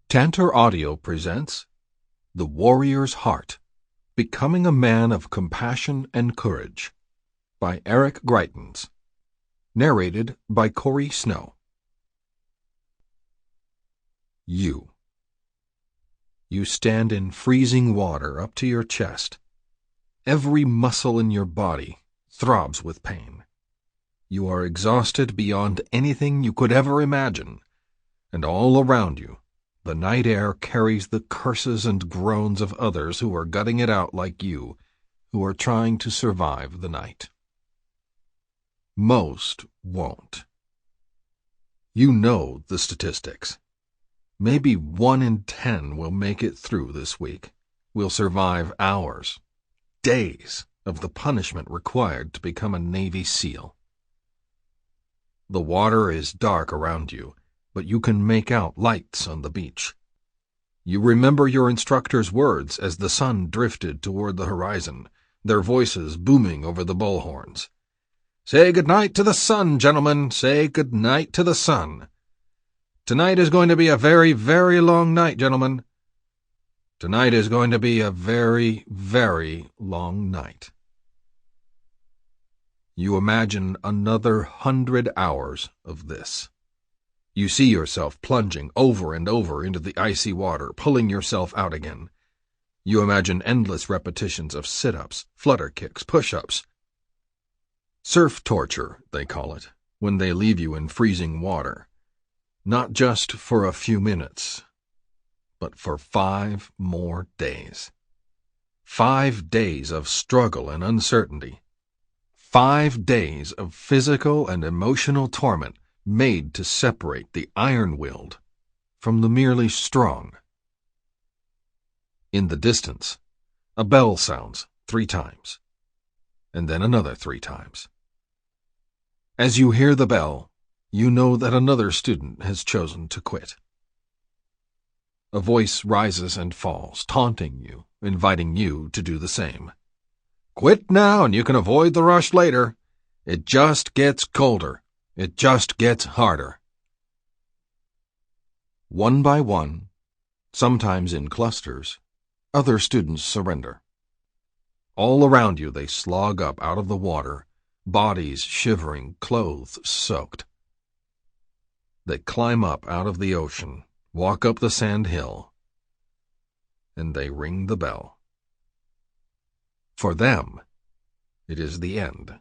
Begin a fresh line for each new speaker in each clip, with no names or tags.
Tantor Audio presents The Warrior's Heart, Becoming a Man of Compassion and Courage by Eric Greitens. Narrated by Corey Snow. You stand in freezing water up to your chest. Every muscle in your body throbs with pain. You are exhausted beyond anything you could ever imagine, and all around you, the night air carries the curses and groans of others who are gutting it out like you, who are trying to survive the night. Most won't. You know the statistics. Maybe 1 in 10 will make it through this week, will survive hours, days of the punishment required to become a Navy SEAL. The water is dark around you, but you can make out lights on the beach. You remember your instructor's words as the sun drifted toward the horizon, their voices booming over the bullhorns. "Say good night to the sun, gentlemen. Say good night to the sun. Tonight is going to be a very, very long night, gentlemen. Tonight is going to be a very, very long night." You imagine another 100 hours of this. You see yourself plunging over and over into the icy water, pulling yourself out again. You imagine endless repetitions of sit-ups, flutter kicks, push-ups. Surf torture, they call it, when they leave you in freezing water. Not just for a few minutes, but for 5 more days. 5 days of struggle and uncertainty. 5 days of physical and emotional torment made to separate the iron-willed from the merely strong. In the distance, a bell sounds 3 times, and then another 3 times. As you hear the bell, you know that another student has chosen to quit. A voice rises and falls, taunting you, inviting you to do the same. "Quit now and you can avoid the rush later. It just gets colder. It just gets harder." One by one, sometimes in clusters, other students surrender. All around you they slog up out of the water, bodies shivering, clothes soaked. They climb up out of the ocean, walk up the sand hill, and they ring the bell. For them, it is the end.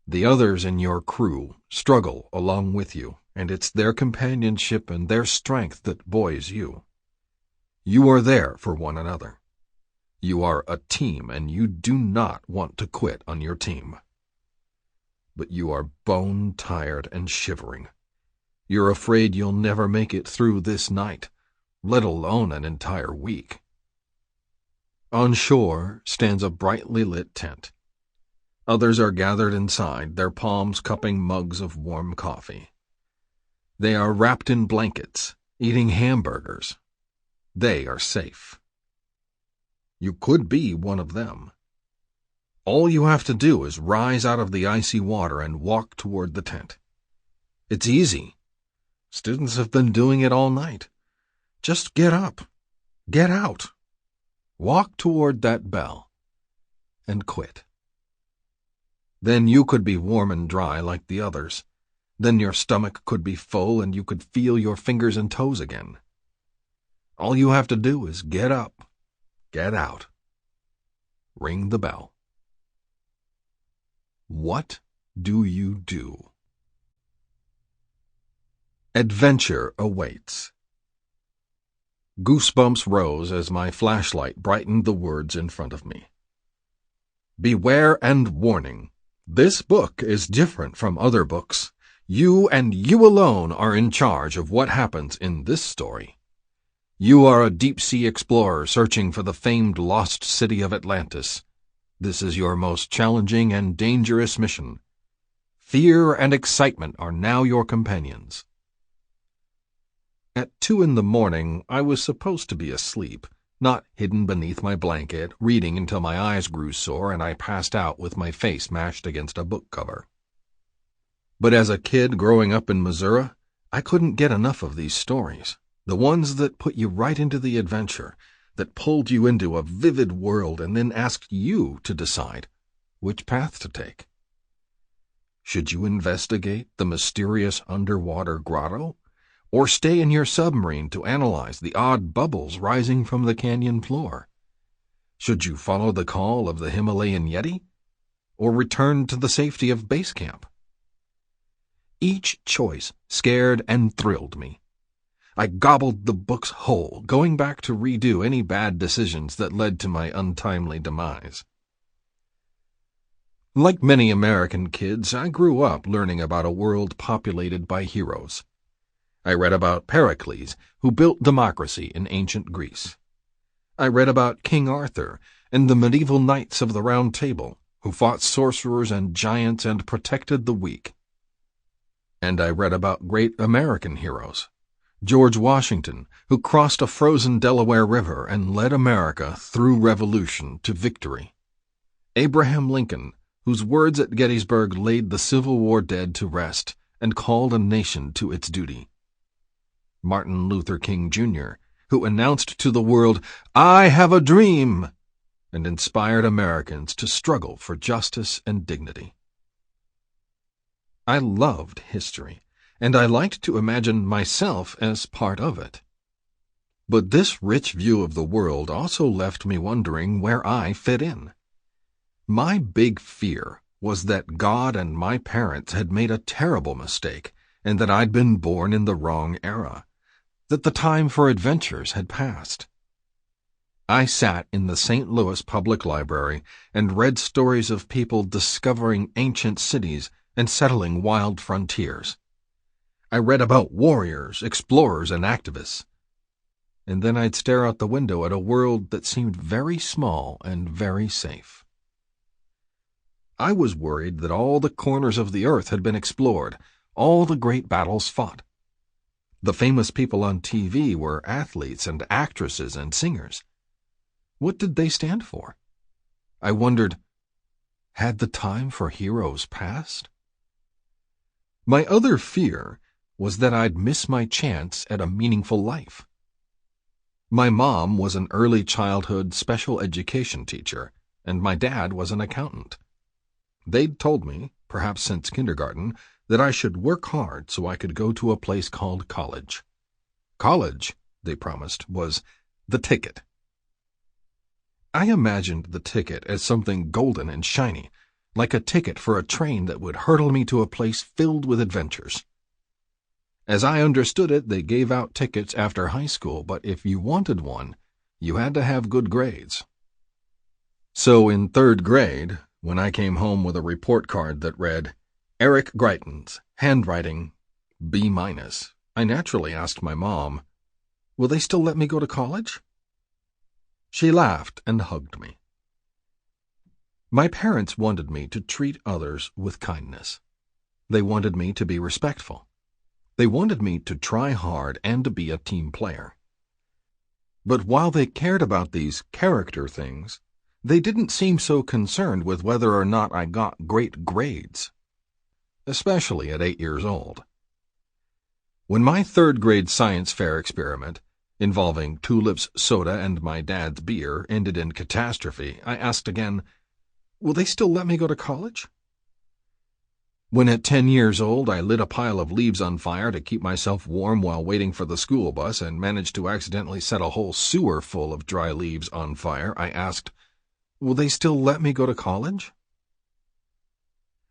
The others in your crew struggle along with you, and it's their companionship and their strength that buoys you. You are there for one another. You are a team, and you do not want to quit on your team. But you are bone-tired and shivering. You're afraid you'll never make it through this night, let alone an entire week. On shore stands a brightly lit tent. Others are gathered inside, their palms cupping mugs of warm coffee. They are wrapped in blankets, eating hamburgers. They are safe. You could be one of them. All you have to do is rise out of the icy water and walk toward the tent. It's easy. Students have been doing it all night. Just get up. Get out. Walk toward that bell. And quit. Then you could be warm and dry like the others. Then your stomach could be full and you could feel your fingers and toes again. All you have to do is get up, get out, ring the bell. What do you do? Adventure awaits. Goosebumps rose as my flashlight brightened the words in front of me. Beware and warning. This book is different from other books. You and you alone are in charge of what happens in this story. You are a deep-sea explorer searching for the famed lost city of Atlantis. This is your most challenging and dangerous mission. Fear and excitement are now your companions. At 2 a.m, I was supposed to be asleep, not hidden beneath my blanket, reading until my eyes grew sore and I passed out with my face mashed against a book cover. But as a kid growing up in Missouri, I couldn't get enough of these stories. The ones that put you right into the adventure, that pulled you into a vivid world and then asked you to decide which path to take. Should you investigate the mysterious underwater grotto, or stay in your submarine to analyze the odd bubbles rising from the canyon floor? Should you follow the call of the Himalayan Yeti, or return to the safety of base camp? Each choice scared and thrilled me. I gobbled the books whole, going back to redo any bad decisions that led to my untimely demise. Like many American kids, I grew up learning about a world populated by heroes. I read about Pericles, who built democracy in ancient Greece. I read about King Arthur and the medieval knights of the Round Table, who fought sorcerers and giants and protected the weak. And I read about great American heroes. George Washington, who crossed a frozen Delaware River and led America through revolution to victory. Abraham Lincoln, whose words at Gettysburg laid the Civil War dead to rest and called a nation to its duty. Martin Luther King, Jr., who announced to the world, "I have a dream," and inspired Americans to struggle for justice and dignity. I loved history, and I liked to imagine myself as part of it. But this rich view of the world also left me wondering where I fit in. My big fear was that God and my parents had made a terrible mistake, and that I'd been born in the wrong era, that the time for adventures had passed. I sat in the St. Louis Public Library and read stories of people discovering ancient cities and settling wild frontiers. I read about warriors, explorers, and activists. And then I'd stare out the window at a world that seemed very small and very safe. I was worried that all the corners of the earth had been explored, all the great battles fought. The famous people on TV were athletes and actresses and singers. What did they stand for? I wondered, had the time for heroes passed? My other fear was that I'd miss my chance at a meaningful life. My mom was an early childhood special education teacher, and my dad was an accountant. They'd told me, perhaps since kindergarten, that I should work hard so I could go to a place called college. College, they promised, was the ticket. I imagined the ticket as something golden and shiny, like a ticket for a train that would hurtle me to a place filled with adventures. As I understood it, they gave out tickets after high school, but if you wanted one, you had to have good grades. So in third grade, when I came home with a report card that read, Eric Greitens, handwriting, B-, I naturally asked my mom, "Will they still let me go to college?" She laughed and hugged me. My parents wanted me to treat others with kindness. They wanted me to be respectful. They wanted me to try hard and to be a team player. But while they cared about these character things, they didn't seem so concerned with whether or not I got great grades, especially at 8 years old. When my third-grade science fair experiment, involving tulips, soda, and my dad's beer, ended in catastrophe, I asked again, "Will they still let me go to college?" When at 10 years old I lit a pile of leaves on fire to keep myself warm while waiting for the school bus and managed to accidentally set a whole sewer full of dry leaves on fire, I asked, "Will they still let me go to college?"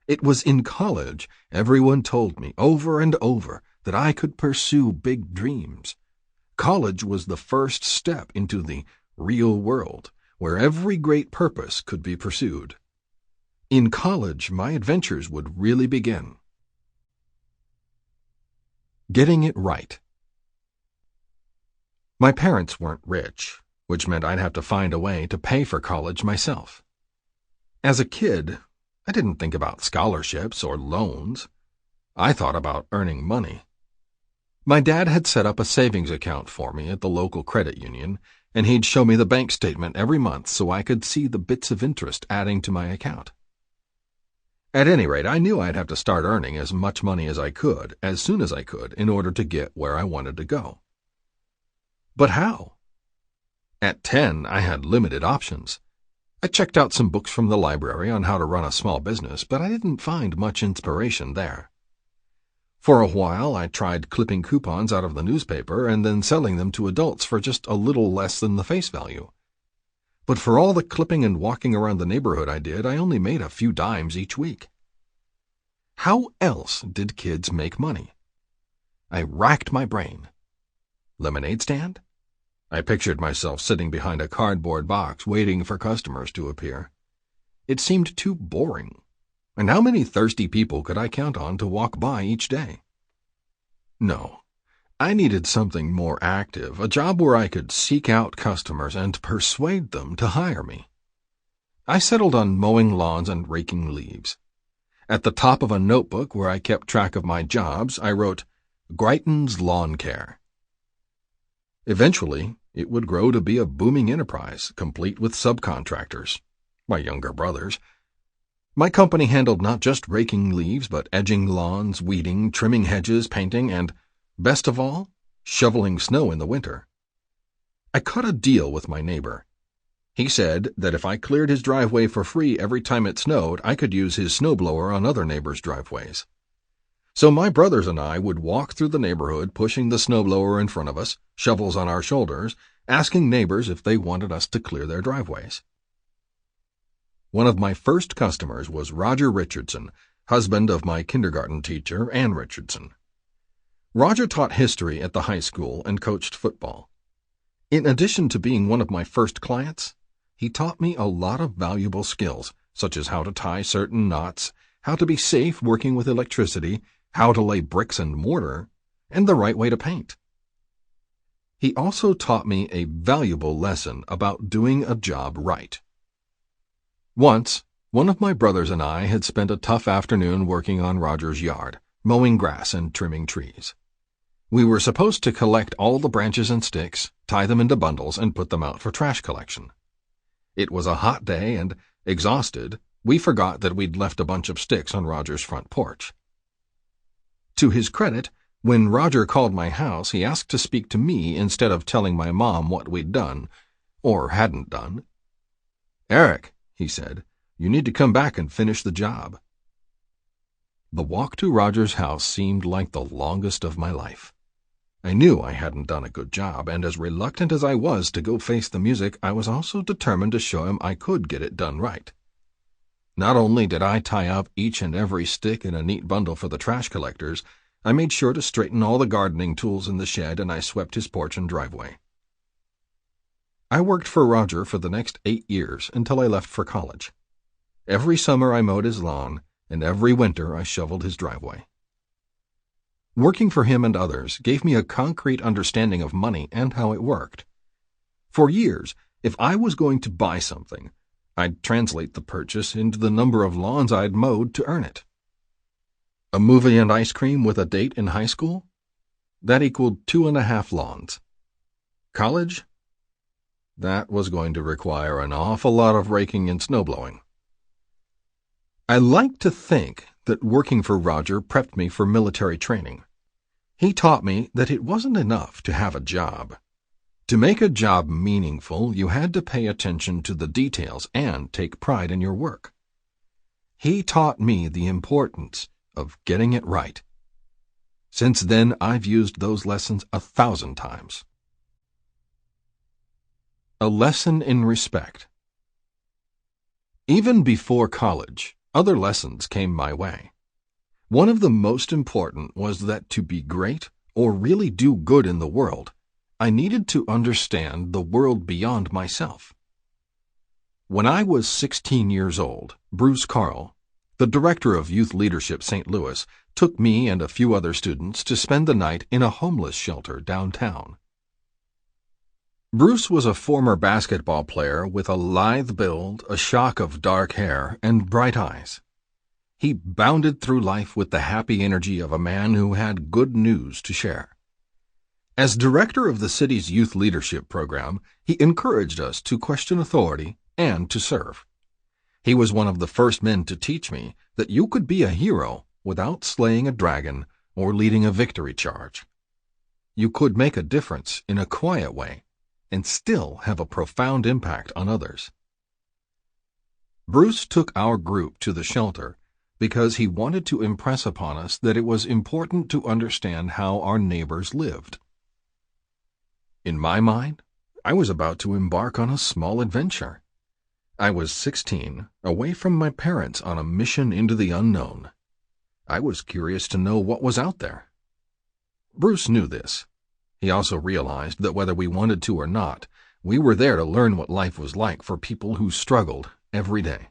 It was in college everyone told me over and over that I could pursue big dreams. College was the first step into the real world, where every great purpose could be pursued. In college, my adventures would really begin. Getting it right. My parents weren't rich, which meant I'd have to find a way to pay for college myself. As a kid, I didn't think about scholarships or loans. I thought about earning money. My dad had set up a savings account for me at the local credit union, and he'd show me the bank statement every month so I could see the bits of interest adding to my account. At any rate, I knew I'd have to start earning as much money as I could, as soon as I could, in order to get where I wanted to go. But how? At 10, I had limited options. I checked out some books from the library on how to run a small business, but I didn't find much inspiration there. For a while, I tried clipping coupons out of the newspaper and then selling them to adults for just a little less than the face value. But for all the clipping and walking around the neighborhood I did, I only made a few dimes each week. How else did kids make money? I racked my brain. Lemonade stand? I pictured myself sitting behind a cardboard box waiting for customers to appear. It seemed too boring. And how many thirsty people could I count on to walk by each day? No, I needed something more active, a job where I could seek out customers and persuade them to hire me. I settled on mowing lawns and raking leaves. At the top of a notebook where I kept track of my jobs, I wrote, Greitens Lawn Care. Eventually, it would grow to be a booming enterprise, complete with subcontractors, my younger brothers. My company handled not just raking leaves, but edging lawns, weeding, trimming hedges, painting, and, best of all, shoveling snow in the winter. I cut a deal with my neighbor. He said that if I cleared his driveway for free every time it snowed, I could use his snowblower on other neighbors' driveways. So my brothers and I would walk through the neighborhood pushing the snowblower in front of us, shovels on our shoulders, asking neighbors if they wanted us to clear their driveways. One of my first customers was Roger Richardson, husband of my kindergarten teacher, Ann Richardson. Roger taught history at the high school and coached football. In addition to being one of my first clients, he taught me a lot of valuable skills, such as how to tie certain knots, how to be safe working with electricity, how to lay bricks and mortar, and the right way to paint. He also taught me a valuable lesson about doing a job right. Once, one of my brothers and I had spent a tough afternoon working on Roger's yard, mowing grass and trimming trees. We were supposed to collect all the branches and sticks, tie them into bundles, and put them out for trash collection. It was a hot day, and, exhausted, we forgot that we'd left a bunch of sticks on Roger's front porch. To his credit, when Roger called my house, he asked to speak to me instead of telling my mom what we'd done, or hadn't done. "Eric," he said, "you need to come back and finish the job." The walk to Roger's house seemed like the longest of my life. I knew I hadn't done a good job, and as reluctant as I was to go face the music, I was also determined to show him I could get it done right. Not only did I tie up each and every stick in a neat bundle for the trash collectors, I made sure to straighten all the gardening tools in the shed, and I swept his porch and driveway. I worked for Roger for the next 8 years until I left for college. Every summer I mowed his lawn, and every winter I shoveled his driveway. Working for him and others gave me a concrete understanding of money and how it worked. For years, if I was going to buy something, I'd translate the purchase into the number of lawns I'd mowed to earn it. A movie and ice cream with a date in high school? That equaled 2.5 lawns. College? That was going to require an awful lot of raking and snowblowing. I like to think that working for Roger prepped me for military training. He taught me that it wasn't enough to have a job. To make a job meaningful, you had to pay attention to the details and take pride in your work. He taught me the importance of getting it right. Since then, I've used those lessons 1,000 times. A lesson in respect. Even before college, other lessons came my way. One of the most important was that to be great or really do good in the world, I needed to understand the world beyond myself. When I was 16 years old, Bruce Carl, the director of Youth Leadership St. Louis, took me and a few other students to spend the night in a homeless shelter downtown. Bruce was a former basketball player with a lithe build, a shock of dark hair, and bright eyes. He bounded through life with the happy energy of a man who had good news to share. As director of the city's youth leadership program, he encouraged us to question authority and to serve. He was one of the first men to teach me that you could be a hero without slaying a dragon or leading a victory charge. you could make a difference in a quiet way and still have a profound impact on others. Bruce took our group to the shelter because he wanted to impress upon us that it was important to understand how our neighbors lived. In my mind, I was about to embark on a small adventure. I was 16, away from my parents on a mission into the unknown. I was curious to know what was out there. Bruce knew this. He also realized that whether we wanted to or not, we were there to learn what life was like for people who struggled every day.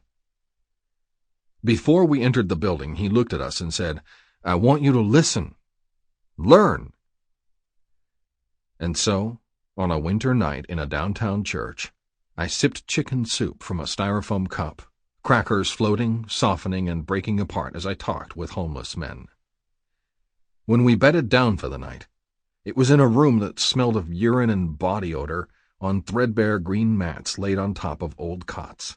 Before we entered the building, he looked at us and said, "I want you to listen. Learn." And so, on a winter night in a downtown church, I sipped chicken soup from a styrofoam cup, crackers floating, softening, and breaking apart as I talked with homeless men. When we bedded down for the night, it was in a room that smelled of urine and body odor on threadbare green mats laid on top of old cots.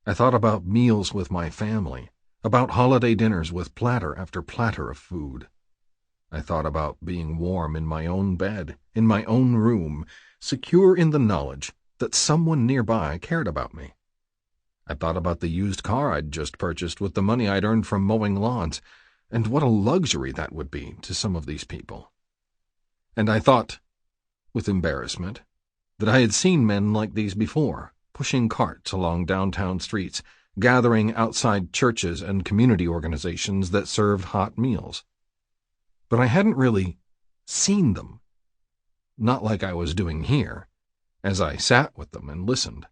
I thought about meals with my family, about holiday dinners with platter after platter of food. I thought about being warm in my own bed, in my own room, secure in the knowledge that someone nearby cared about me. I thought about the used car I'd just purchased with the money I'd earned from mowing lawns, and what a luxury that would be to some of these people. And I thought, with embarrassment, that I had seen men like these before, pushing carts along downtown streets, gathering outside churches and community organizations that served hot meals. But I hadn't really seen them, not like I was doing here, as I sat with them and listened.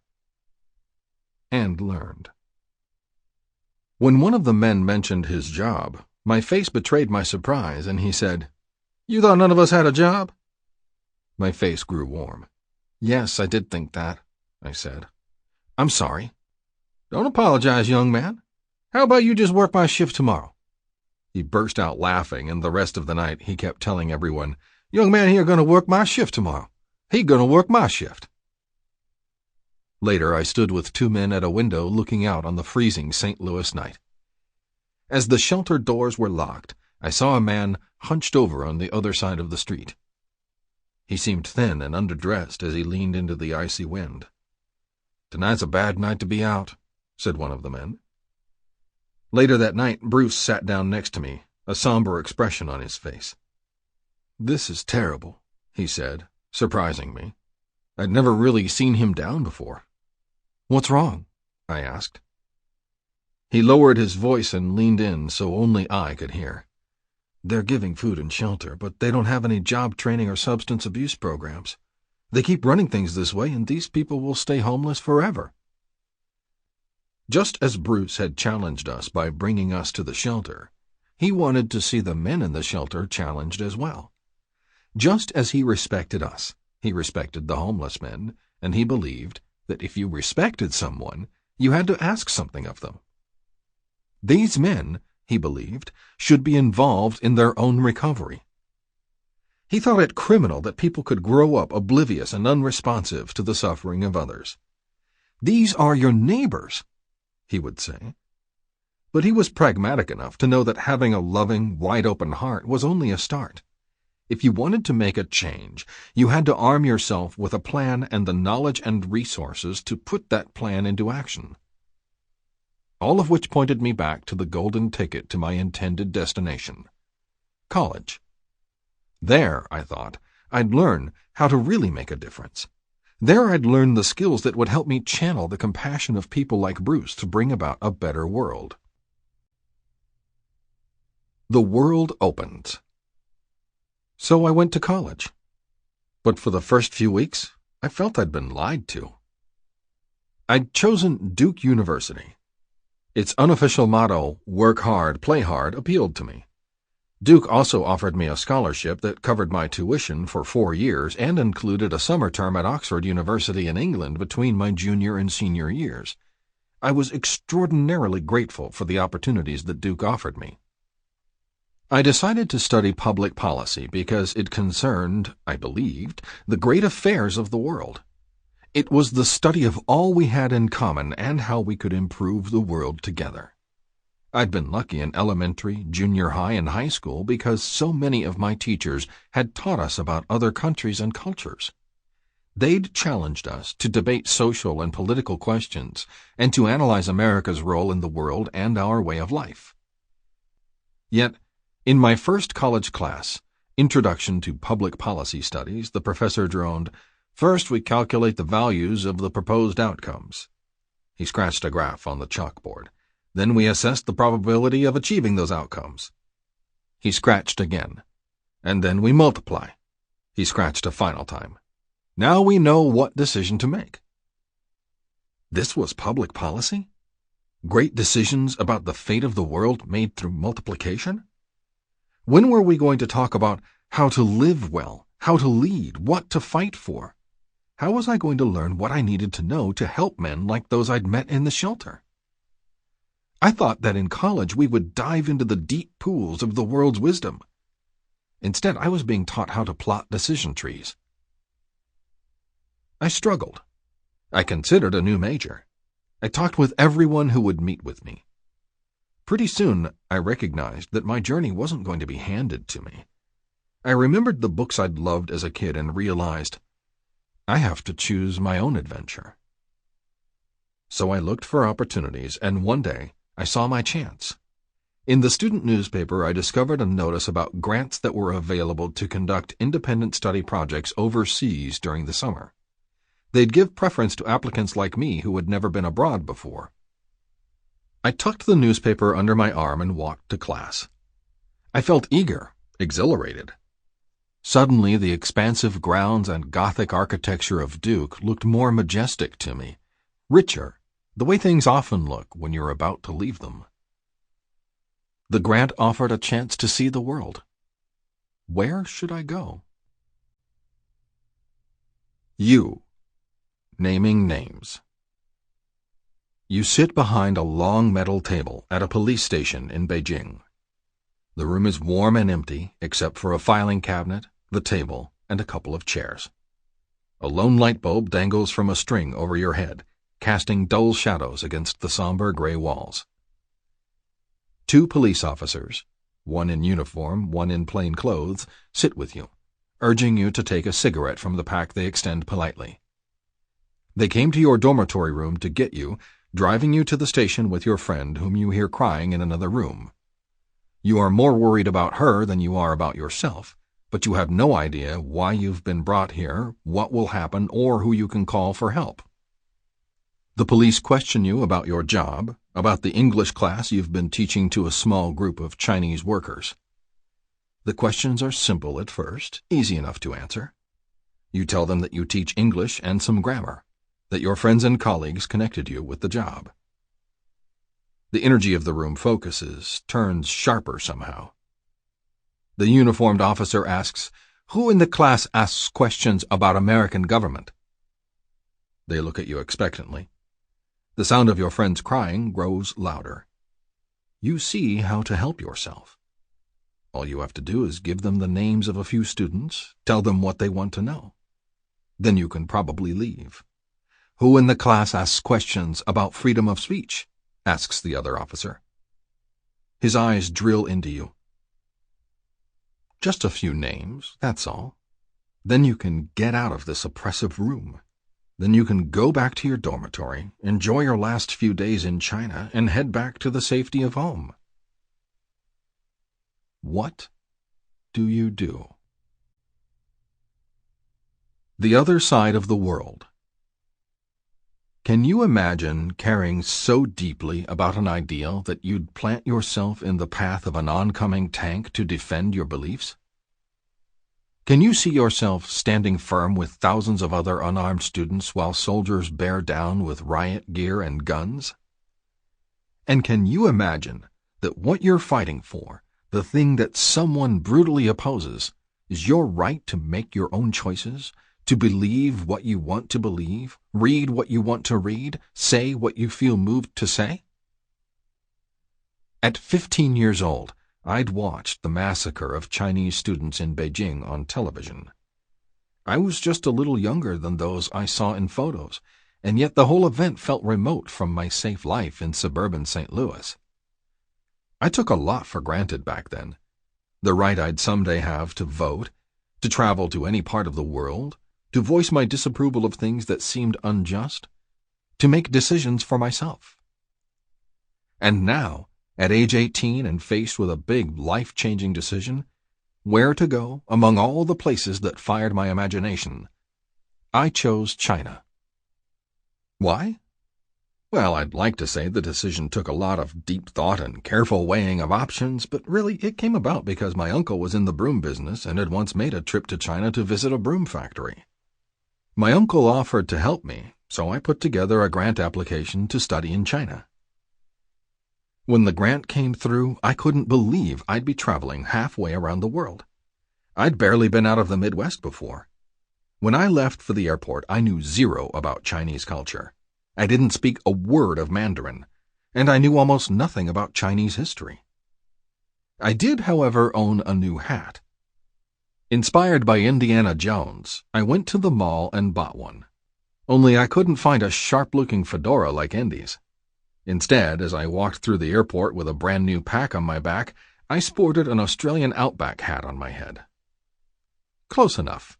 And learned. When one of the men mentioned his job, my face betrayed my surprise, and he said, "You thought none of us had a job?" My face grew warm. "Yes, I did think that," I said. "I'm sorry." "Don't apologize, young man. How about you just work my shift tomorrow?" He burst out laughing, and the rest of the night he kept telling everyone, "Young man here gonna work my shift tomorrow. He gonna work my shift." Later, I stood with two men at a window looking out on the freezing St. Louis night. As the shelter doors were locked, I saw a man hunched over on the other side of the street. He seemed thin and underdressed as he leaned into the icy wind. "Tonight's a bad night to be out," said one of the men. Later that night, Bruce sat down next to me, a somber expression on his face. "This is terrible," he said, surprising me. I'd never really seen him down before. "What's wrong?" I asked. He lowered his voice and leaned in so only I could hear. "They're giving food and shelter, but they don't have any job training or substance abuse programs. They keep running things this way, and these people will stay homeless forever." Just as Bruce had challenged us by bringing us to the shelter, he wanted to see the men in the shelter challenged as well. Just as he respected us, he respected the homeless men, and he believed that if you respected someone, you had to ask something of them. These men, he believed, should be involved in their own recovery. He thought it criminal that people could grow up oblivious and unresponsive to the suffering of others. "These are your neighbors," he would say. But he was pragmatic enough to know that having a loving, wide-open heart was only a start. If you wanted to make a change, you had to arm yourself with a plan and the knowledge and resources to put that plan into action. All of which pointed me back to the golden ticket to my intended destination: college. There, I thought, I'd learn how to really make a difference. There I'd learn the skills that would help me channel the compassion of people like Bruce to bring about a better world. The world opened. So I went to college. But for the first few weeks, I felt I'd been lied to. I'd chosen Duke University. Its unofficial motto, "Work hard, play hard," appealed to me. Duke also offered me a scholarship that covered my tuition for 4 years and included a summer term at Oxford University in England between my junior and senior years. I was extraordinarily grateful for the opportunities that Duke offered me. I decided to study public policy because it concerned, I believed, the great affairs of the world. It was the study of all we had in common and how we could improve the world together. I'd been lucky in elementary, junior high, and high school because so many of my teachers had taught us about other countries and cultures. They'd challenged us to debate social and political questions and to analyze America's role in the world and our way of life. Yet, in my first college class, Introduction to Public Policy Studies, the professor droned, "First we calculate the values of the proposed outcomes." He scratched a graph on the chalkboard. "Then we assess the probability of achieving those outcomes." He scratched again. "And then we multiply." He scratched a final time. "Now we know what decision to make." This was public policy? Great decisions about the fate of the world made through multiplication? When were we going to talk about how to live well, how to lead, what to fight for? How was I going to learn what I needed to know to help men like those I'd met in the shelter? I thought that in college we would dive into the deep pools of the world's wisdom. Instead, I was being taught how to plot decision trees. I struggled. I considered a new major. I talked with everyone who would meet with me. Pretty soon, I recognized that my journey wasn't going to be handed to me. I remembered the books I'd loved as a kid and realized I have to choose my own adventure. So I looked for opportunities, and one day I saw my chance. In the student newspaper, I discovered a notice about grants that were available to conduct independent study projects overseas during the summer. They'd give preference to applicants like me who had never been abroad before. I tucked the newspaper under my arm and walked to class. I felt eager, exhilarated. Suddenly, the expansive grounds and Gothic architecture of Duke looked more majestic to me, richer, the way things often look when you're about to leave them. The grant offered a chance to see the world. Where should I go? You. Naming names. You sit behind a long metal table at a police station in Beijing. The room is warm and empty, except for a filing cabinet, the table, and a couple of chairs. A lone light bulb dangles from a string over your head, casting dull shadows against the somber gray walls. 2 police officers, one in uniform, one in plain clothes, sit with you, urging you to take a cigarette from the pack they extend politely. They came to your dormitory room to get you, driving you to the station with your friend whom you hear crying in another room. You are more worried about her than you are about yourself, but you have no idea why you've been brought here, what will happen, or who you can call for help. The police question you about your job, about the English class you've been teaching to a small group of Chinese workers. The questions are simple at first, easy enough to answer. You tell them that you teach English and some grammar, that your friends and colleagues connected you with the job. The energy of the room focuses, turns sharper somehow. The uniformed officer asks, "Who in the class asks questions about American government?" They look at you expectantly. The sound of your friends crying grows louder. You see how to help yourself. All you have to do is give them the names of a few students, tell them what they want to know. Then you can probably leave. "Who in the class asks questions about freedom of speech?" asks the other officer. His eyes drill into you. Just a few names, that's all. Then you can get out of this oppressive room. Then you can go back to your dormitory, enjoy your last few days in China, and head back to the safety of home. What do you do? The other side of the world. Can you imagine caring so deeply about an ideal that you'd plant yourself in the path of an oncoming tank to defend your beliefs? Can you see yourself standing firm with thousands of other unarmed students while soldiers bear down with riot gear and guns? And can you imagine that what you're fighting for, the thing that someone brutally opposes, is your right to make your own choices, to believe what you want to believe, read what you want to read, say what you feel moved to say? At 15 years old, I'd watched the massacre of Chinese students in Beijing on television. I was just a little younger than those I saw in photos, and yet the whole event felt remote from my safe life in suburban St. Louis. I took a lot for granted back then. The right I'd someday have to vote, to travel to any part of the world, to voice my disapproval of things that seemed unjust, to make decisions for myself. And now, at age 18 and faced with a big life-changing decision, where to go among all the places that fired my imagination, I chose China. Why? Well, I'd like to say the decision took a lot of deep thought and careful weighing of options, but really it came about because my uncle was in the broom business and had once made a trip to China to visit a broom factory. My uncle offered to help me, so I put together a grant application to study in China. When the grant came through, I couldn't believe I'd be traveling halfway around the world. I'd barely been out of the Midwest before. When I left for the airport, I knew zero about Chinese culture. I didn't speak a word of Mandarin, and I knew almost nothing about Chinese history. I did, however, own a new hat. Inspired by Indiana Jones, I went to the mall and bought one. Only I couldn't find a sharp-looking fedora like Indy's. Instead, as I walked through the airport with a brand-new pack on my back, I sported an Australian Outback hat on my head. Close enough.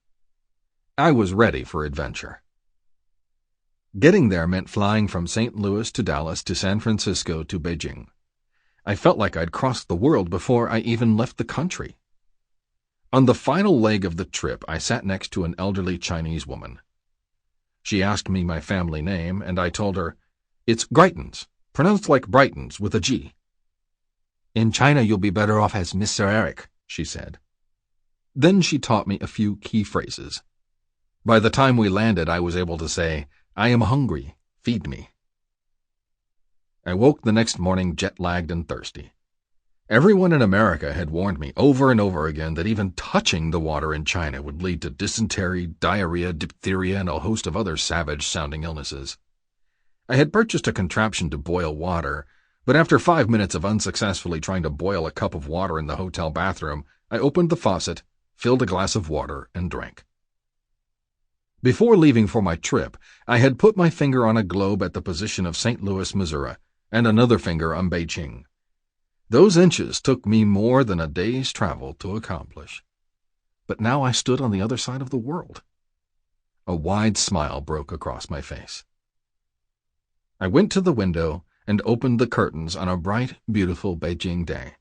I was ready for adventure. Getting there meant flying from St. Louis to Dallas to San Francisco to Beijing. I felt like I'd crossed the world before I even left the country. On the final leg of the trip, I sat next to an elderly Chinese woman. She asked me my family name, and I told her, "It's Greitens, pronounced like Brightens with a G." "In China you'll be better off as Mr. Eric," she said. Then she taught me a few key phrases. By the time we landed, I was able to say, "I am hungry, feed me." I woke the next morning jet-lagged and thirsty. Everyone in America had warned me over and over again that even touching the water in China would lead to dysentery, diarrhea, diphtheria, and a host of other savage-sounding illnesses. I had purchased a contraption to boil water, but after 5 minutes of unsuccessfully trying to boil a cup of water in the hotel bathroom, I opened the faucet, filled a glass of water, and drank. Before leaving for my trip, I had put my finger on a globe at the position of St. Louis, Missouri, and another finger on Beijing. Those inches took me more than a day's travel to accomplish. But now I stood on the other side of the world. A wide smile broke across my face. I went to the window and opened the curtains on a bright, beautiful Beijing day.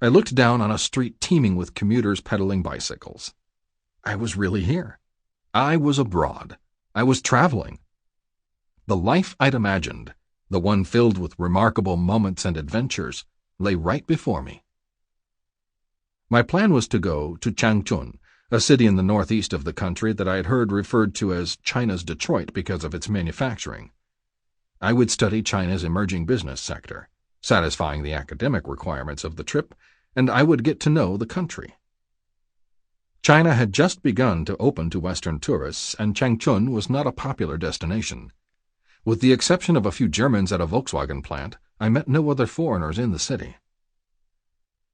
I looked down on a street teeming with commuters pedaling bicycles. I was really here. I was abroad. I was traveling. The life I'd imagined, the one filled with remarkable moments and adventures, lay right before me. My plan was to go to Changchun, a city in the northeast of the country that I had heard referred to as China's Detroit because of its manufacturing. I would study China's emerging business sector, satisfying the academic requirements of the trip, and I would get to know the country. China had just begun to open to Western tourists, and Changchun was not a popular destination. With the exception of a few Germans at a Volkswagen plant, I met no other foreigners in the city.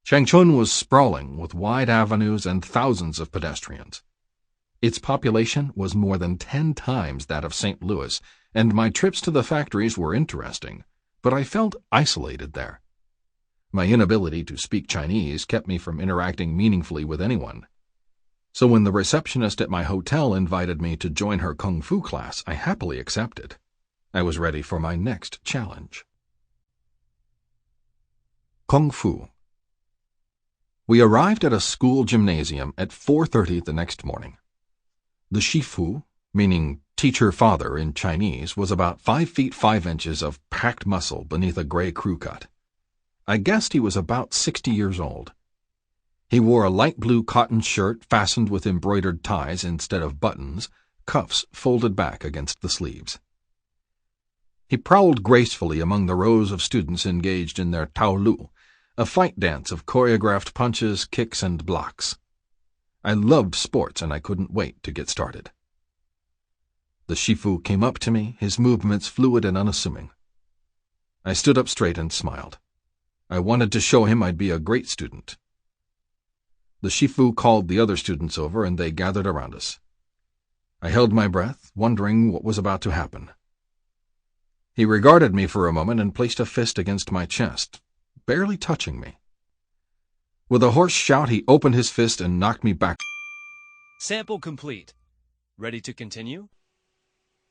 Changchun was sprawling, with wide avenues and thousands of pedestrians. Its population was more than 10 times that of St. Louis, and my trips to the factories were interesting, but I felt isolated there. My inability to speak Chinese kept me from interacting meaningfully with anyone. So when the receptionist at my hotel invited me to join her kung fu class, I happily accepted. I was ready for my next challenge. Kung Fu. We arrived at a school gymnasium at 4:30 the next morning. The shifu, meaning teacher-father in Chinese, was about 5 feet 5 inches of packed muscle beneath a gray crew cut. I guessed he was about 60 years old. He wore a light blue cotton shirt fastened with embroidered ties instead of buttons, cuffs folded back against the sleeves. He prowled gracefully among the rows of students engaged in their taolu, a fight dance of choreographed punches, kicks, and blocks. I loved sports, and I couldn't wait to get started. The shifu came up to me, his movements fluid and unassuming. I stood up straight and smiled. I wanted to show him I'd be a great student. The shifu called the other students over, and they gathered around us. I held my breath, wondering what was about to happen. He regarded me for a moment and placed a fist against my chest. barely touching me. With a hoarse shout, he opened his fist and knocked me back.
Sample complete. Ready to continue?